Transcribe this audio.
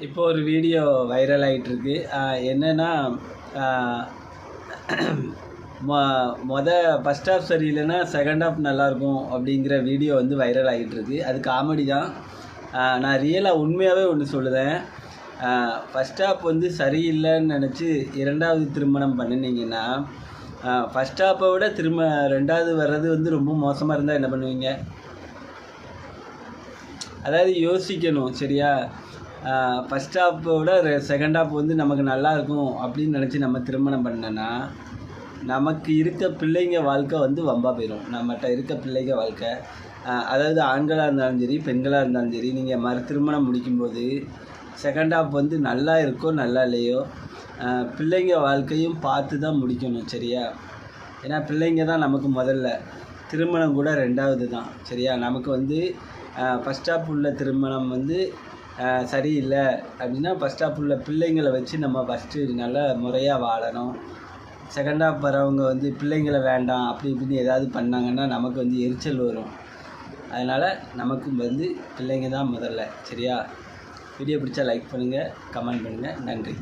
இப்போ ஒரு video viral ஆகிட்டுருக்கு. என்னென்னா ஃபஸ்ட் ஹாஃப் சரியில்லைன்னா செகண்ட் ஹாஃப் நல்லாயிருக்கும் அப்படிங்கிற வீடியோ வந்து வைரல் ஆகிட்டுருக்கு. அது காமெடி தான். நான் ரியலாக உண்மையாகவே ஒன்று சொல்லுதேன். ஃபஸ்ட் ஹாஃப் வந்து சரியில்லைன்னு நினச்சி இரண்டாவது திருமணம் பண்ணினீங்கன்னா ஃபஸ்ட் ஹாஃபை விட ரெண்டாவது வர்றது வந்து ரொம்ப மோசமாக இருந்தால் என்ன பண்ணுவீங்க? அதாவது யோசிக்கணும், சரியா? ஃபஸ்ட் ஹாஃபோட செகண்ட் ஹாஃப் வந்து நமக்கு நல்லாயிருக்கும் அப்படின்னு நினச்சி நம்ம திருமணம் பண்ணோன்னா நமக்கு இருக்க பிள்ளைங்க வாழ்க்கை வந்து வம்பா போயிடும். நம்மகிட்ட இருக்க பிள்ளைங்க வாழ்க்கை, அதாவது ஆண்களாக இருந்தாலும் சரி பெண்களாக இருந்தாலும் சரி, நீங்கள் திருமணம் முடிக்கும்போது செகண்ட் ஹாஃப் வந்து நல்லா இருக்கோ நல்லா இல்லையோ பிள்ளைங்க வாழ்க்கையும் பார்த்து தான் முடிக்கணும், சரியா? ஏன்னா பிள்ளைங்க தான் நமக்கு முதல்ல, திருமணம் கூட ரெண்டாவது தான், சரியா? நமக்கு வந்து ஃபஸ்ட் ஹாஃப் உள்ள திருமணம் வந்து சரியில்லை அப்படின்னா ஃபஸ்ட் ஹாஃப் உள்ள பிள்ளைங்களை வச்சு நம்ம ஃபஸ்ட்டு நல்லா முறையாக வாழணும். செகண்ட் ஹாஃப் வரவங்க வந்து பிள்ளைங்களை வேண்டாம் அப்படி இப்படின்னு ஏதாவது பண்ணாங்கன்னா நமக்கு வந்து எரிச்சல் வரும். அதனால் நமக்கு வந்து பிள்ளைங்க தான் முதல்ல, சரியா? வீடியோ பிடிச்சா லைக் பண்ணுங்கள், கமெண்ட் பண்ணுங்கள். நன்றி.